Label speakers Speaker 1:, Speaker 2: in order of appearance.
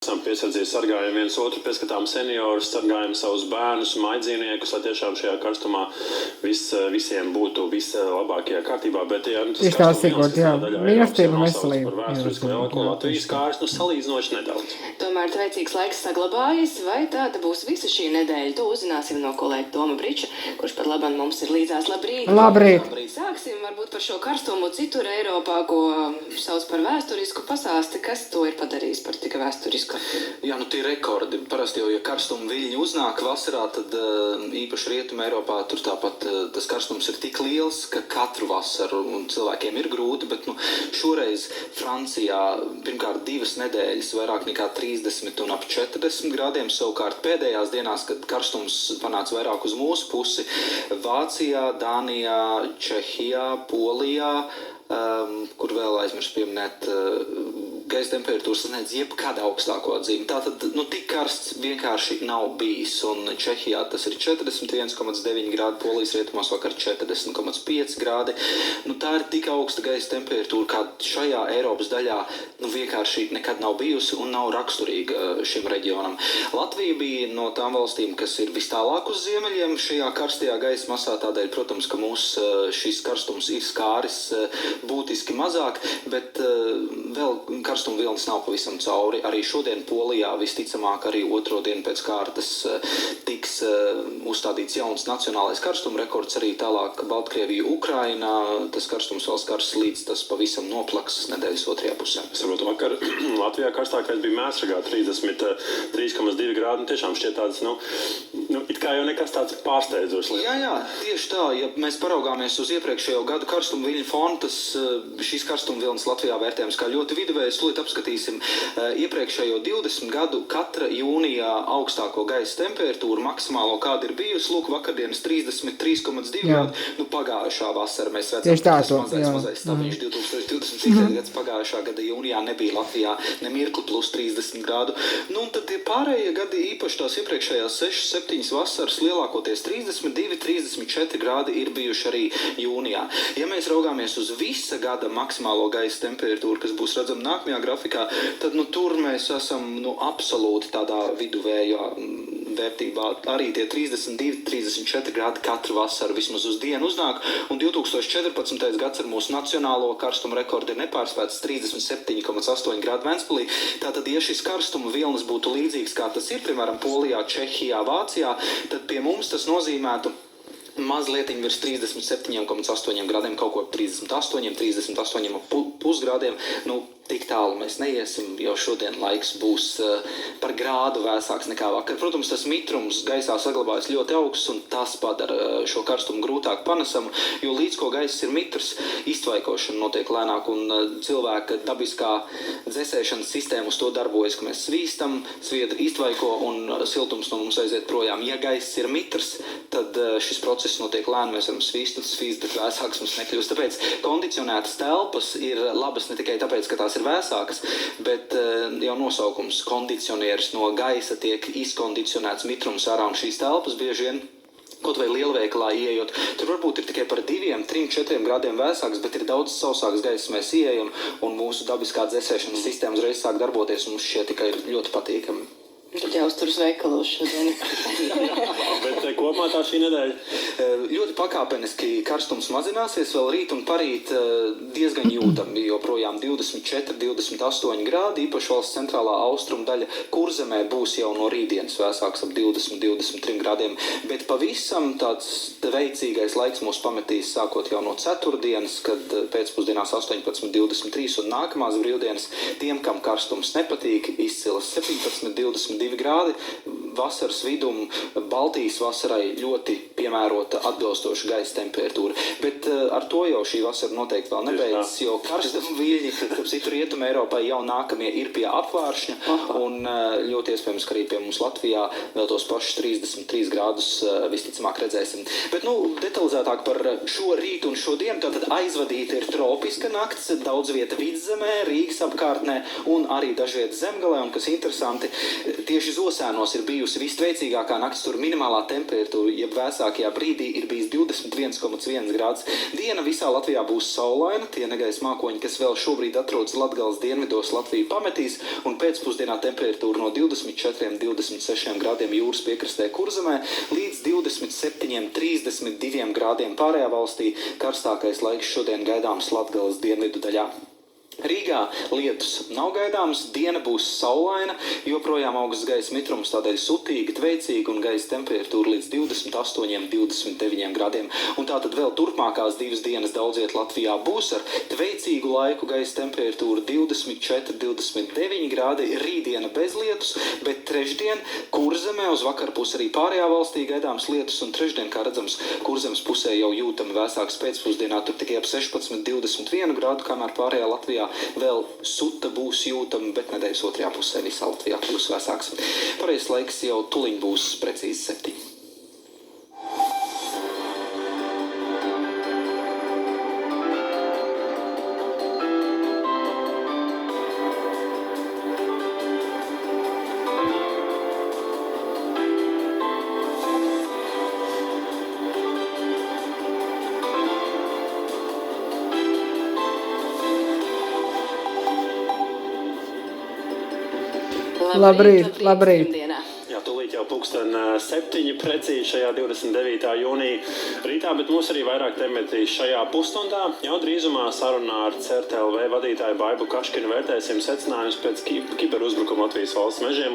Speaker 1: Esam piesardzīgi sargājam viens otru, pieskatām seniorus, sargājam savus bērnus, maidzīniekus, lai tiešām šajā karstumā visiem būtu vislabākajā kārtībā. Bet, ja tas karstums
Speaker 2: mīlestība un veselība.
Speaker 1: Par vēsturisku lielāko Latvijas kārs, salīdzinoši nedaudz.
Speaker 3: Tomēr veicīgs laiks saglabājas, vai tāda būs visa šī nedēļa? To uzzināsim no kolēģa Toma Briča, kurš pat labam mums ir līdzās. Labrīt!
Speaker 2: Labrīt!
Speaker 3: Sāksim varbūt par šo karstumu citur Eiropā, ko sauc par vēsturisku. Pasāsti, kas to ir padarījis par tik vēsturisku?
Speaker 4: Jā, tie rekordi. Parasti jau, ja karstuma viļņi uznāk vasarā, tad īpaši Rietuma Eiropā tur tāpat tas karstums ir tik liels, ka katru vasaru cilvēkiem ir grūti, bet šoreiz Francijā pirmkārt 2 nedēļas vairāk nekā 30 un ap 40 grādiem, savukārt pēdējās dienās, kad karstums panāca vairāk uz mūsu pusi, Vācijā, Dānijā, Čehijā, Polijā, kur vēl aizmirst pieminēt, gaisa temperatūra sasniedz jebkādu augstāko atzīmi. Tātad, tik karsts vienkārši nav bijis. Un Čehijā tas ir 41,9 grādi, Polijas rietumos vakar 40,5 grādi. Tā ir tik augsta gaisa temperatūra, kā šajā Eiropas daļā vienkārši nekad nav bijusi un nav raksturīga šim reģionam. Latvija bija no tām valstīm, kas ir vis tālāk uz ziemeļiem šajā karstajā gaisa masā. Tādēļ, protams, ka mūs šis karstums ir skāris būtiski mazāk, bet vēl karstuma vilnis nav pavisam cauri. Arī šodien Polijā visticamāk arī otro dienu pēc kārtas tiks uzstādīts jauns nacionālais karstuma rekords, arī tālāk Baltkrievija, Ukraina. Tas karstums vēl skars līdz tas pavisam noplaks nedēļas otrajā pusē.
Speaker 1: Es saprotu, vakar Latvijā karstākais bija Mēsragā 33,2 grādi. Tiešām šķiet tāds, it kā jau nekas tāds pārsteidzošs.
Speaker 4: Jā, tieši tā. Ja mēs paraugāmies uz iepriekšējo gadu karstuma viļņu fonu, tas šīs karstuma vilnis Latvijā vērtējams kā ļoti viduvējs. Tūlīt apskatīsim iepriekšējo 20 gadu katra jūnijā augstāko gaisa temperatūru maksimālo, kāda ir bijusi. Lūk, vakardienas 33,2 grādi. Pagājušā vasara mēs redzam, ka tas mazais stabiņš 2020. gads pagājušā gada jūnijā nebija Latvijā nemirkli plus 30 grādu. Un tad tie pārējie gadi, īpaši tās iepriekšējās 6-7 vasaras, lielākoties 32-34 grādi ir bijuši arī jūnijā. Ja mēs raugāmies uz visa gada maksimālo gaisa temperatūru, kas būs redzama nākamajā grafikā, tad tur mēs esam absolūti tādā viduvējā vērtībā. Arī tie 32-34 grādi katru vasaru vismaz uz dienu uznāk, un 2014. gads ar mūsu nacionālo karstuma rekordu ir nepārspēts 37,8 grādi Ventspilī. Tātad, ja šis karstuma vilnis būtu līdzīgs, kā tas ir, piemēram, Polijā, Čehijā, Vācijā, tad pie mums tas nozīmētu mazliet virs 37,8 grādiem, kaut ko 38,5 grādiem. Tik tālu mēs neiesim, jo šodien laiks būs par grādu vēsāks nekā vakar. Protams, tas mitrums gaisā saglabājas ļoti augsts, un tas padara šo karstumu grūtāk panesamu, jo līdz ko gaiss ir mitrs, iztvaikošana notiek lēnāk, un cilvēka dabiskā dzesēšanas sistēma uz to darbojas, ka mēs svīstam, sviedri iztvaiko, un siltums no mums aiziet projām. Ja gaiss ir mitrs, tad šis process notiek lēni, mēs varam svīst, bet vēsāks mums nekļūst. Tāpēc kondicionētas telpas ir labas ne tikai tāpēc, ka tās ir vēsākas, bet jau nosaukums kondicionieris no gaisa tiek izkondicionēts mitrums ārā, un šīs telpas bieži vien kaut vai lielveikalā ieejot, tur varbūt ir tikai par 2, 3, 4 grādiem vēsāks, bet ir daudz sausāks gaiss, mēs ieejam, un mūsu dabiskā dzesēšanas sistēma uzreiz sāk darboties, un mums šie tikai ir ļoti patīkami.
Speaker 3: Tad jāuztur uz veikalos šodien.
Speaker 1: Bet kopumā tā šī nedēļa?
Speaker 4: Ļoti pakāpeniski karstums mazināsies, vēl rīt un parīt diezgan jūtami, joprojām 24-28 grādi, īpaši valsts centrālā austrumu daļa Kurzemē būs jau no rītdienas vēsāks ap 20-23 grādiem, bet pavisam tāds veicīgais laiks mūs pametīs sākot jau no ceturtdienas, kad pēcpusdienās 18-23 un nākamās brīvdienas tiem, kam karstums nepatīk, izcilas 17-22 grādi, vasaras vidum Baltijas vasarai ļoti piemērota atbilstoša gaisa temperatūra. Bet ar to jau šī vasara noteikti vēl nebeidzas, jo karstuma viļņi, kāpēc citur Rietuma Eiropai jau nākamie ir pie apvāršņa, un ļoti iespējams, ka arī pie mums Latvijā vēl tos pašus 33 grādus visticamāk redzēsim. Bet detalizētāk par šo rītu un šo dienu, tātad aizvadīta ir tropiska nakts, daudz vieta Vidzemē, Rīgas apkārtnē un arī dažviet Zemgalē, un kas interesanti, tieši Zosēnos ir bijusi bijusi visveicīgākā nakts, tur minimālā temperatūra, jeb vēsākajā brīdī ir bijis 21,1 grāds. Diena visā Latvijā būs saulaina, tie negaisa mākoņi, kas vēl šobrīd atrodas Latgales dienvidos, Latviju pametīs, un pēcpusdienā temperatūra no 24–26 grādiem jūras piekrastē Kurzemē līdz 27–32 grādiem pārējā valstī. Karstākais laiks šodien gaidāms Latgales dienvidu daļā. Rīgā lietus nav gaidāms, diena būs saulaina, joprojām augsts gaisa mitrums, tādēļ sutīgi, tveicīgi un gaisa temperatūra līdz 28–29 grādiem. Un tātad vēl turpmākās 2 dienas daudziet Latvijā būs ar tveicīgu laiku, gaisa temperatūra 24–29 grādi, rītdiena bez lietus, bet trešdien Kurzemē uz vakarpus arī pārējā valstī gaidāms lietus, un trešdien, kā redzams, Kurzemes pusē jau jūtami vēsāks pēcpusdienā, tur tikai ap 16–21 grādu, kamēr pārējā Latvijā vēl suta būs jūtama, bet nedēļas otrajā pusē visā Latvijā būs vēsāks. Pareizs laiks jau tuliņ būs precīzi 7.
Speaker 2: Labrīt.
Speaker 3: Pirmdienā.
Speaker 1: Jā, tūlīt jau 7 precīzi šajā 29. jūnija rītā, bet mūs arī vairāk tematīs šajā pusstundā. Jau drīzumā sarunā ar CERTLV vadītāju Baibu Kaškinu vērtēsim secinājumus pēc kiberuzbrukuma Latvijas valsts mežiem.